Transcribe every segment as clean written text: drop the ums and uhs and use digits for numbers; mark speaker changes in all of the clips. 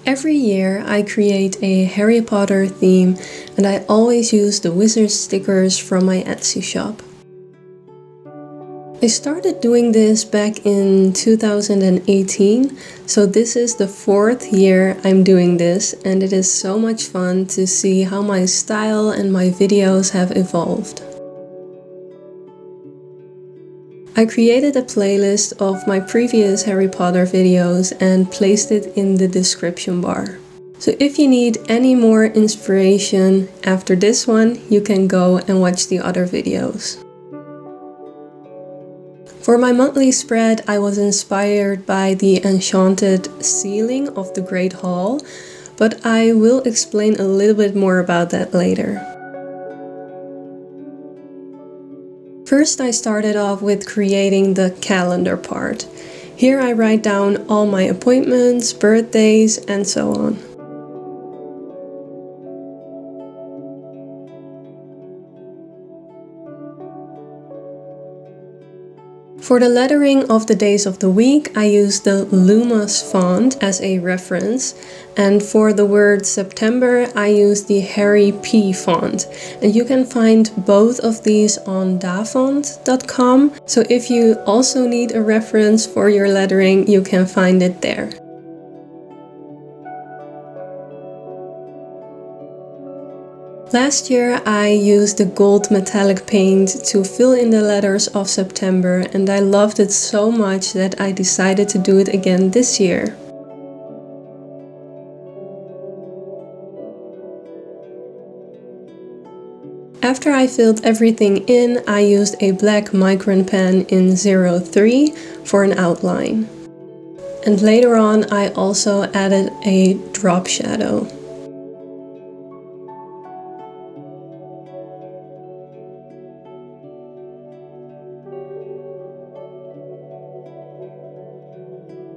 Speaker 1: Every year I create a Harry Potter theme, and I always use the wizard stickers from my Etsy shop. I started doing this back in 2018, so this is the 4th year I'm doing this, and it is so much fun to see how my style and my videos have evolved. I created a playlist of my previous Harry Potter videos and placed it in the description bar. So if you need any more inspiration after this one, you can go and watch the other videos. For my monthly spread, I was inspired by the enchanted ceiling of the Great Hall, but I will explain a little bit more about that later. First, I started off with creating the calendar part. Here I write down all my appointments, birthdays, and so on. For the lettering of the days of the week, I use the Lumos font as a reference, and for the word September, I use the Harry P font. And you can find both of these on dafont.com, so if you also need a reference for your lettering, you can find it there. Last year I used the gold metallic paint to fill in the letters of September, and I loved it so much that I decided to do it again this year. After I filled everything in, I used a black micron pen in 03 for an outline. And later on I also added a drop shadow.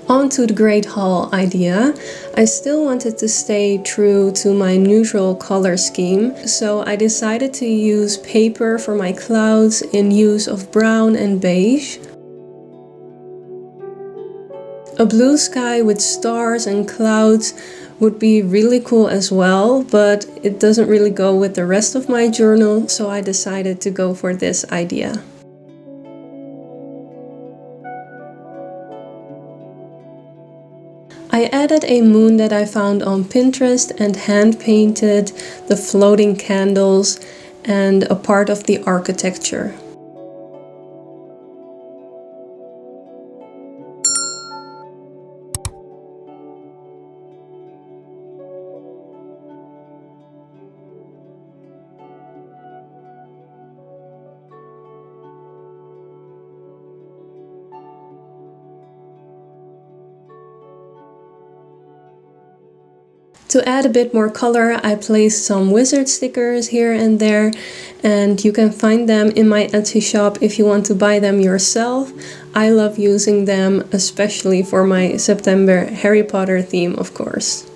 Speaker 1: On to the Great Hall idea. I still wanted to stay true to my neutral color scheme, so I decided to use paper for my clouds in use of brown and beige. A blue sky with stars and clouds would be really cool as well, but it doesn't really go with the rest of my journal, so I decided to go for this idea. I added a moon that I found on Pinterest and hand painted the floating candles and a part of the architecture. To add a bit more color, I placed some wizard stickers here and there, and you can find them in my Etsy shop if you want to buy them yourself. I love using them, especially for my September Harry Potter theme, of course.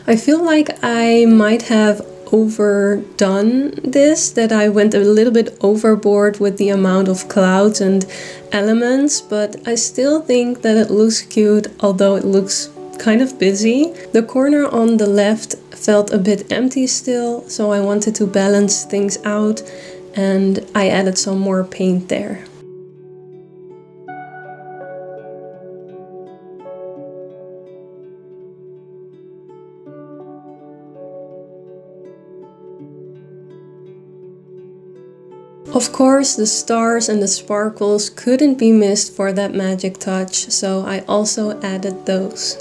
Speaker 1: I feel like I might have overdone this, that I went a little bit overboard with the amount of clouds and elements, but I still think that it looks cute, although it looks kind of busy. The corner on the left felt a bit empty still, so I wanted to balance things out, and I added some more paint there. Of course, the stars and the sparkles couldn't be missed for that magic touch, so I also added those.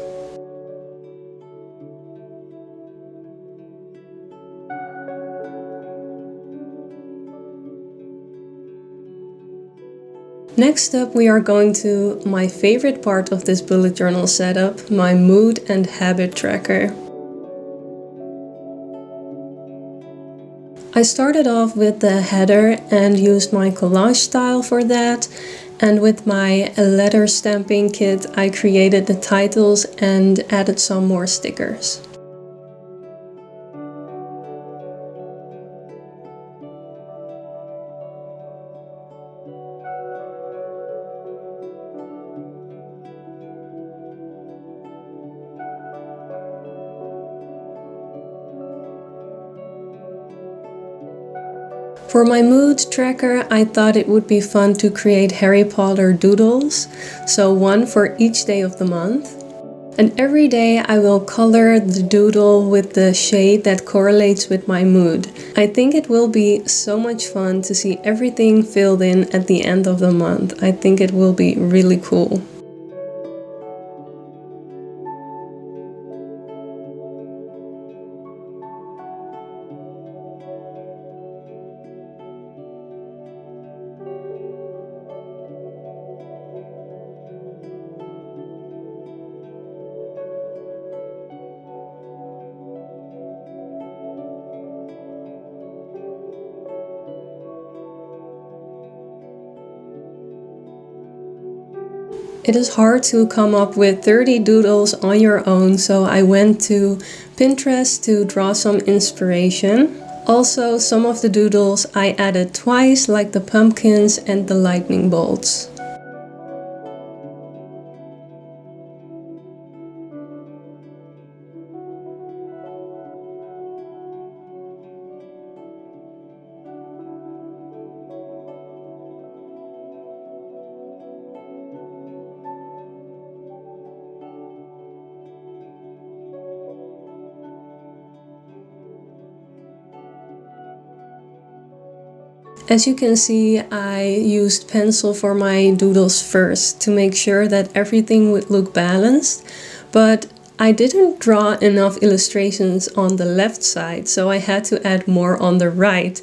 Speaker 1: Next up, we are going to my favorite part of this bullet journal setup, my mood and habit tracker. I started off with the header and used my collage style for that, and with my letter stamping kit I created the titles and added some more stickers. For my mood tracker, I thought it would be fun to create Harry Potter doodles, so one for each day of the month. And every day I will color the doodle with the shade that correlates with my mood. I think it will be so much fun to see everything filled in at the end of the month. I think it will be really cool. It is hard to come up with 30 doodles on your own, so I went to Pinterest to draw some inspiration. Also, some of the doodles I added twice, like the pumpkins and the lightning bolts. As you can see, I used pencil for my doodles first to make sure that everything would look balanced, but I didn't draw enough illustrations on the left side, so I had to add more on the right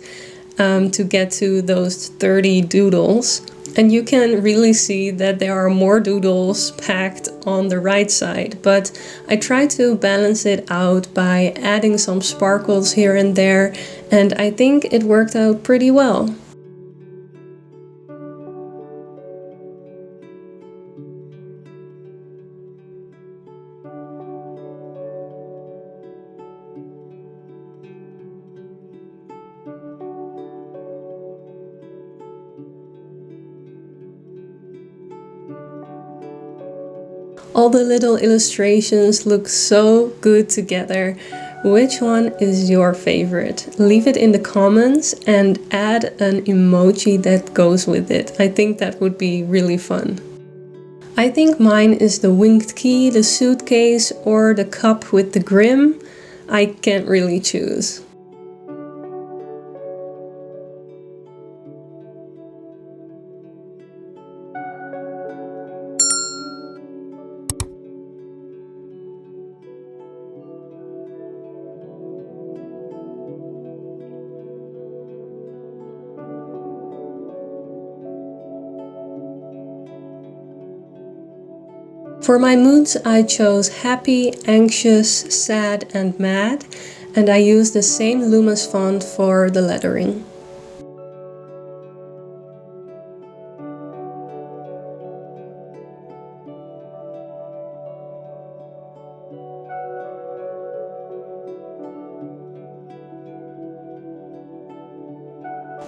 Speaker 1: to get to those 30 doodles. And you can really see that there are more doodles packed on the right side, but I tried to balance it out by adding some sparkles here and there, and I think it worked out pretty well. All the little illustrations look so good together. Which one is your favorite? Leave it in the comments and add an emoji that goes with it. I think that would be really fun. I think mine is the winged key, the suitcase, or the cup with the grim. I can't really choose. For my moods, I chose happy, anxious, sad, and mad, and I used the same Lumos font for the lettering.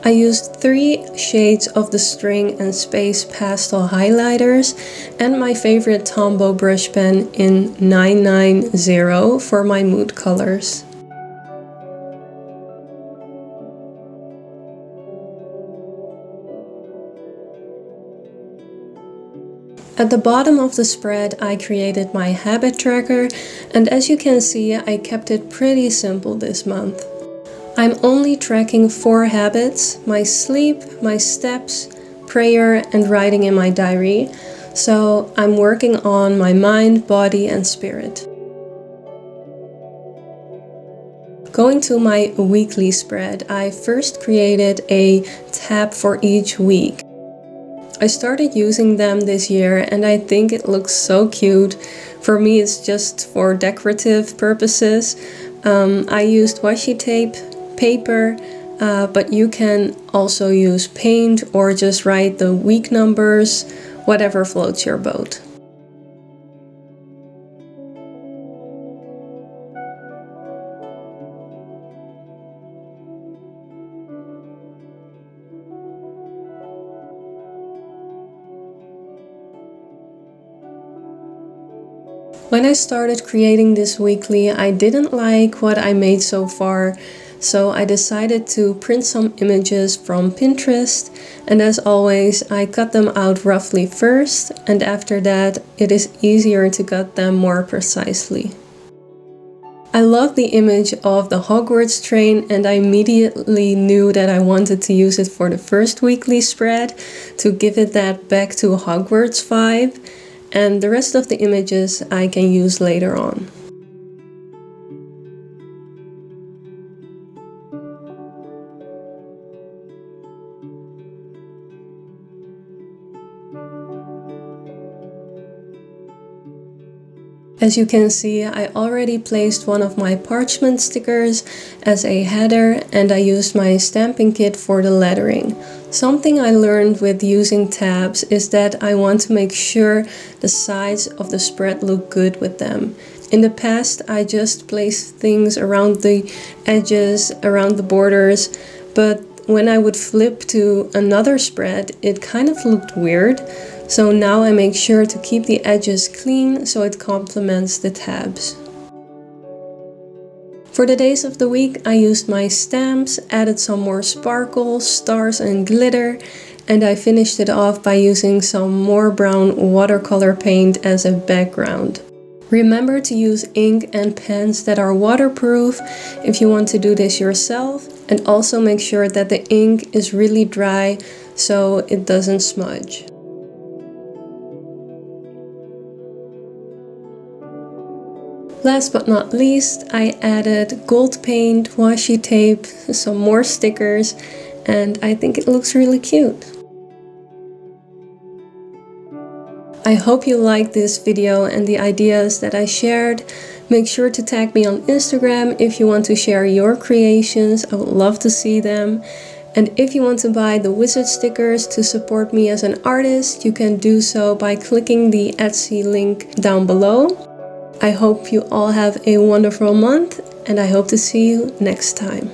Speaker 1: I used 3 shades of the String and Space pastel highlighters and my favorite Tombow brush pen in 990 for my mood colors. At the bottom of the spread I created my habit tracker, and as you can see I kept it pretty simple this month. I'm only tracking 4 habits: my sleep, my steps, prayer, and writing in my diary. So I'm working on my mind, body, and spirit. Going to my weekly spread, I first created a tab for each week. I started using them this year and I think it looks so cute. For me it's just for decorative purposes. I used washi tape, paper, but you can also use paint or just write the week numbers, whatever floats your boat. When I started creating this weekly, I didn't like what I made so far, So I decided to print some images from Pinterest, and as always I cut them out roughly first, and after that it is easier to cut them more precisely. I love the image of the Hogwarts train, and I immediately knew that I wanted to use it for the first weekly spread to give it that back to Hogwarts vibe, and the rest of the images I can use later on. As you can see, I already placed one of my parchment stickers as a header, and I used my stamping kit for the lettering. Something I learned with using tabs is that I want to make sure the sides of the spread look good with them. In the past, I just placed things around the edges, around the borders, but when I would flip to another spread, it kind of looked weird. So now I make sure to keep the edges clean so it complements the tabs. For the days of the week, I used my stamps, added some more sparkles, stars and glitter, and I finished it off by using some more brown watercolor paint as a background. Remember to use ink and pens that are waterproof if you want to do this yourself, and also make sure that the ink is really dry so it doesn't smudge. Last but not least, I added gold paint, washi tape, some more stickers, and I think it looks really cute. I hope you liked this video and the ideas that I shared. Make sure to tag me on Instagram if you want to share your creations. I would love to see them. And if you want to buy the wizard stickers to support me as an artist, you can do so by clicking the Etsy link down below. I hope you all have a wonderful month, and I hope to see you next time.